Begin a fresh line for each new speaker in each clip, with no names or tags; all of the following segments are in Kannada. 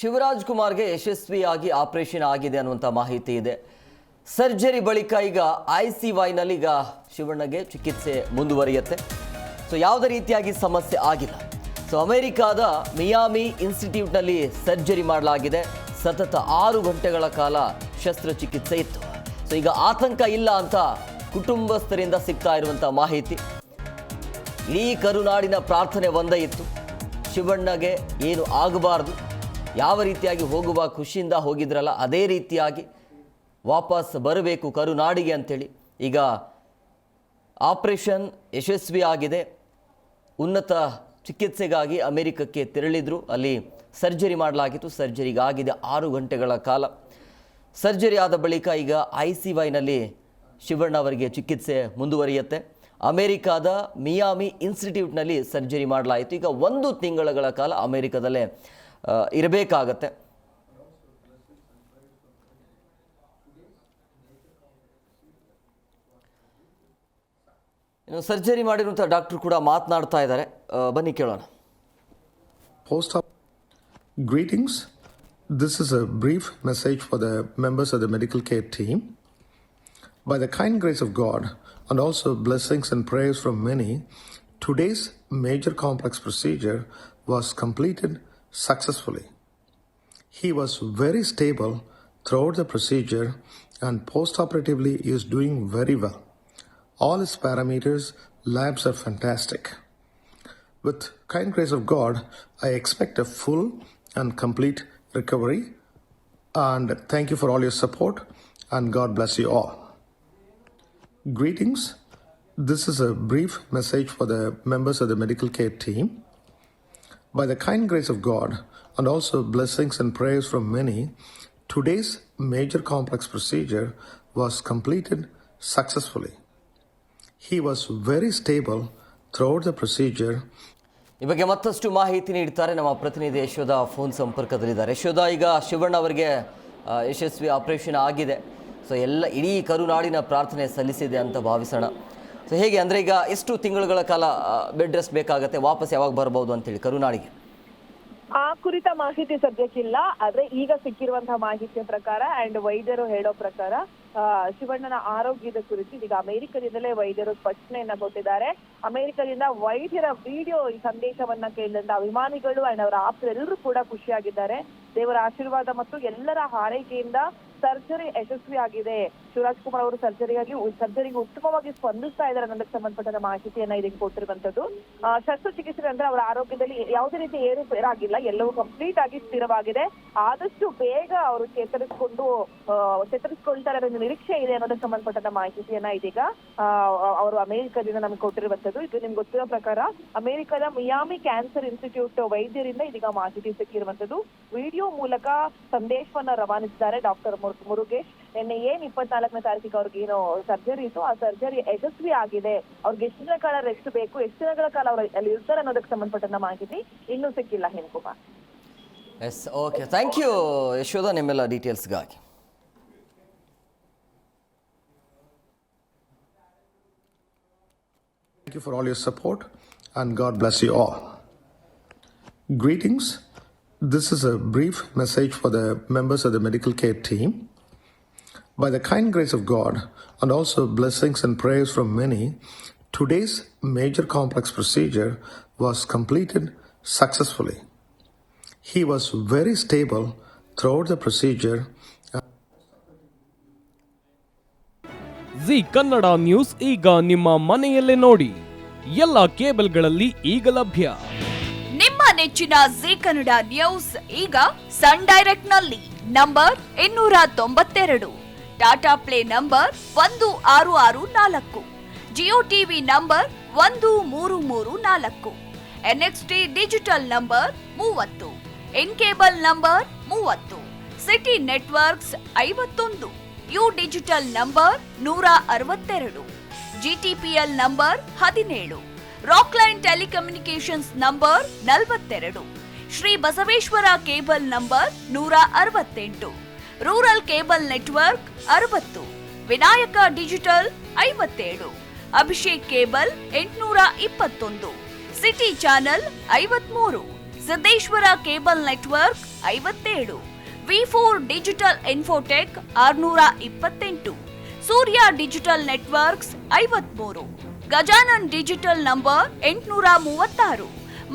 ಶಿವರಾಜ್ ಕುಮಾರ್ಗೆ ಯಶಸ್ವಿಯಾಗಿ ಆಪರೇಷನ್ ಆಗಿದೆ ಅನ್ನುವಂಥ ಮಾಹಿತಿ ಇದೆ. ಸರ್ಜರಿ ಬಳಿಕ ಈಗ ICYನಲ್ಲಿ ಈಗ ಶಿವಣ್ಣಗೆ ಚಿಕಿತ್ಸೆ ಮುಂದುವರಿಯುತ್ತೆ. ಸೊ ಯಾವುದೇ ರೀತಿಯಾಗಿ ಸಮಸ್ಯೆ ಆಗಿಲ್ಲ. ಸೊ ಅಮೆರಿಕಾದ ಮಿಯಾಮಿ ಇನ್ಸ್ಟಿಟ್ಯೂಟ್ನಲ್ಲಿ ಸರ್ಜರಿ ಮಾಡಲಾಗಿದೆ. ಸತತ 6 ಗಂಟೆಗಳ ಕಾಲ ಶಸ್ತ್ರಚಿಕಿತ್ಸೆ ಇತ್ತು. ಸೊ ಈಗ ಆತಂಕ ಇಲ್ಲ ಅಂತ ಕುಟುಂಬಸ್ಥರಿಂದ ಸಿಗ್ತಾ ಇರುವಂಥ ಮಾಹಿತಿ. ಇಡೀ ಕರುನಾಡಿನ ಪ್ರಾರ್ಥನೆ ಒಂದೇ ಇತ್ತು, ಶಿವಣ್ಣಗೆ ಏನು ಆಗಬಾರ್ದು, ಯಾವ ರೀತಿಯಾಗಿ ಹೋಗುವ ಖುಷಿಯಿಂದ ಹೋಗಿದ್ರಲ್ಲ ಅದೇ ರೀತಿಯಾಗಿ ವಾಪಸ್ ಬರಬೇಕು ಕರುನಾಡಿಗೆ ಅಂಥೇಳಿ ಈಗ ಆಪರೇಷನ್ ಯಶಸ್ವಿ ಆಗಿದೆ. ಉನ್ನತ ಚಿಕಿತ್ಸೆಗಾಗಿ ಅಮೆರಿಕಕ್ಕೆ ತೆರಳಿದ್ರು, ಅಲ್ಲಿ ಸರ್ಜರಿ ಮಾಡಲಾಗಿತ್ತು. ಸರ್ಜರಿಗಾಗಿದೆ 6 ಗಂಟೆಗಳ ಕಾಲ. ಸರ್ಜರಿ ಆದ ಬಳಿಕ ಈಗ ICYನಲ್ಲಿ ಶಿವಣ್ಣ ಅವರಿಗೆ ಚಿಕಿತ್ಸೆ ಮುಂದುವರಿಯುತ್ತೆ. ಅಮೆರಿಕಾದ ಮಿಯಾಮಿ ಇನ್ಸ್ಟಿಟ್ಯೂಟ್ನಲ್ಲಿ ಸರ್ಜರಿ ಮಾಡಲಾಯಿತು. ಈಗ 1 ತಿಂಗಳ ಕಾಲ ಅಮೆರಿಕದಲ್ಲೇ ಇರಬೇಕಾಗತ್ತೆ. ಇನ್ನು ಸರ್ಜರಿ ಮಾಡಿರುವಂಥ ಡಾಕ್ಟರ್ ಕೂಡ ಮಾತನಾಡ್ತಾ ಇದ್ದಾರೆ, ಬನ್ನಿ ಕೇಳೋಣ.
Greetings. This is a brief message for the members of the medical care team. By the kind grace of God and also blessings and prayers from many, today's major complex procedure was completed successfully. He was very stable throughout the procedure and post-operatively is doing very well. All his parameters, labs are fantastic. With kind grace of God, I expect a full and complete recovery. And thank you for all your support and God bless you all. Greetings. This is a brief message for the members of the medical care team. By the kind grace of God and also blessings and prayers from many, today's major complex procedure was completed successfully. He was very stable throughout the procedure.
ಈ ಬಗ್ಗೆ ಮತ್ತಷ್ಟು ಮಾಹಿತಿ ನೀಡ್ತಾರೆ ನಮ್ಮ ಪ್ರತಿನಿಧಿ ಯಶೋಧ ಫೋನ್ ಸಂಪರ್ಕದಲ್ಲಿದ್ದಾರೆ. ಯಶೋಧ, ಈಗ ಶಿವಣ್ಣ ಅವರಿಗೆ ಯಶಸ್ವಿ ಆಪರೇಷನ್ ಆಗಿದೆ. ಸೊ ಇಡೀ ಕರುನಾಡಿನ ಪ್ರಾರ್ಥನೆ ಸಲ್ಲಿಸಿದೆ ಅಂತ ಭಾವಿಸೋಣ. ಸೊ ಹೇಗೆ ಅಂದರೆ ಈಗ ಎಷ್ಟು ತಿಂಗಳುಗಳ ಕಾಲ ಬೆಡ್ ರೆಸ್ಟ್ ಬೇಕಾಗುತ್ತೆ, ವಾಪಸ್ ಯಾವಾಗ ಬರ್ಬೋದು ಅಂತೇಳಿ ಕರುನಾಡಿಗೆ?
ಆ ಕುರಿತ ಮಾಹಿತಿ ಸದ್ಯಕ್ಕಿಲ್ಲ. ಆದ್ರೆ ಈಗ ಸಿಕ್ಕಿರುವಂತಹ ಮಾಹಿತಿಯ ಪ್ರಕಾರ ಅಂಡ್ ವೈದ್ಯರು ಹೇಳೋ ಪ್ರಕಾರ ಶಿವಣ್ಣನ ಆರೋಗ್ಯದ ಕುರಿತು ಈಗ ಅಮೆರಿಕದಿಂದಲೇ ವೈದ್ಯರು ಸ್ಪಷ್ಟನೆಯನ್ನ ಕೊಟ್ಟಿದ್ದಾರೆ. ಅಮೆರಿಕದಿಂದ ವೈದ್ಯರ ವಿಡಿಯೋ ಈ ಸಂದೇಶವನ್ನ ಕೇಳಿದಂತ ಅಭಿಮಾನಿಗಳು ಅಂಡ್ ಅವರ ಆಪ್ತರೆಲ್ಲರೂ ಕೂಡ ಖುಷಿಯಾಗಿದ್ದಾರೆ. ದೇವರ ಆಶೀರ್ವಾದ ಮತ್ತು ಎಲ್ಲರ ಹಾರೈಕೆಯಿಂದ ಸರ್ಜರಿ ಯಶಸ್ವಿ ಆಗಿದೆ. ಶಿವರಾಜ್ ಕುಮಾರ್ ಅವರು ಸರ್ಜರಿಗೆ ಉತ್ತಮವಾಗಿ ಸ್ಪಂದಿಸ್ತಾ ಇದ್ದಾರೆ ಅನ್ನೋದಕ್ಕೆ ಸಂಬಂಧಪಟ್ಟ ಮಾಹಿತಿಯನ್ನ ಇದಕ್ಕೆ ಕೊಟ್ಟಿರುವಂತದ್ದು. ಶಸ್ತ್ರಚಿಕಿತ್ಸೆ ಅಂದ್ರೆ ಅವರ ಆರೋಗ್ಯದಲ್ಲಿ ಯಾವುದೇ ರೀತಿ ಏರುಪೇರಾಗಿಲ್ಲ, ಎಲ್ಲವೂ ಕಂಪ್ಲೀಟ್ ಆಗಿ ಸ್ಥಿರವಾಗಿದೆ. ಆದಷ್ಟು ಬೇಗ ಅವರು ಚೇತರಿಸಿಕೊಳ್ತಾರೆ ಅನ್ನೋ ನಿರೀಕ್ಷೆ ಇದೆ ಅನ್ನೋದಕ್ಕೆ ಸಂಬಂಧಪಟ್ಟ ಮಾಹಿತಿಯನ್ನ ಇದೀಗ ಅವರು ಅಮೆರಿಕದಿಂದ ನಮ್ಗೆ ಕೊಟ್ಟಿರುವಂತದ್ದು. ಇದು ನಿಮ್ಗೆ ಗೊತ್ತಿರೋ ಪ್ರಕಾರ ಅಮೆರಿಕದ ಮಿಯಾಮಿ ಕ್ಯಾನ್ಸರ್ ಇನ್ಸ್ಟಿಟ್ಯೂಟ್ ವೈದ್ಯರಿಂದ ಇದೀಗ ಮಾಹಿತಿ ಸಿಕ್ಕಿರುವಂತದ್ದು. ವಿಡಿಯೋ ಮೂಲಕ ಸಂದೇಶವನ್ನ ರವಾನಿಸಿದ್ದಾರೆ ಡಾಕ್ಟರ್ ಮುರುಗೇಶ್. ನಿನ್ನೆ 24ನೇ ತಾರೀಕಿಗೆ ಅವ್ರಿಗೆ ಏನೋ ಸರ್ಜರಿ ಇತ್ತು, ಆ ಸರ್ಜರಿ ಯಶಸ್ವಿ ಆಗಿದೆ. ಅವ್ರಿಗೆ ಎಷ್ಟು ದಿನ ಕಾಲ ರೆಸ್ಟ್ ಬೇಕು, ಎಷ್ಟು ದಿನಗಳ ಕಾಲ ಅವರು ಅಲ್ಲಿ ಇರ್ತಾರೆ ಅನ್ನೋದಕ್ಕೆ ಸಂಬಂಧಪಟ್ಟ ಮಾಹಿತಿ ಇನ್ನೂ ಸಿಕ್ಕಿಲ್ಲ. Hemakumar.
Yes, okay, thank you Yashoda ನಿಮ್ಮೆಲ್ಲ ಡೀಟೇಲ್ಸ್ಗಾಗಿ.
Thank you for all your support and God bless you all. Greetings. This is a brief message for the members of the medical care team. By the kind grace of God and also blessings and prayers from many, today's major complex procedure was completed successfully. He was very stable throughout the procedure.
G Kannada news ಈಗ ನಿಮ್ಮ ಮನೆಯಲ್ಲೇ ನೋಡಿ. ಎಲ್ಲ ಕೇಬಲ್ಗಳಲ್ಲಿ ಈಗ ಲಭ್ಯ.
ನಿಮ್ಮ ನೆಚ್ಚಿನ ಜಿ ಕನ್ನಡ ನ್ಯೂಸ್ ಈಗ ಸನ್ ಡೈರೆಕ್ಟ್ ನಲ್ಲಿ number 292, Tata play number 1664, Jio TV number 1334, NXT digital number 30, in cable number 30, city networks 51, U digital number 162, GTPL number 17, Rockline telecommunications number 42, Shri Basaveshwara cable number 168, rural cable network 60, Vinayaka digital 57, Abhishek cable 821, city channel 53, Siddeshwara cable network 57, V4 digital Infotech 628, Surya digital networks 53, Gajanan digital number 836,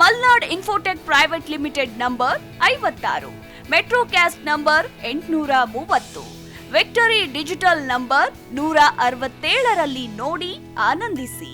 Malnad Infotech Private Limited number 56, Metrocast number 830, Victory Digital number 167ರಲ್ಲಿ ನೋಡಿ ಆನಂದಿಸಿ.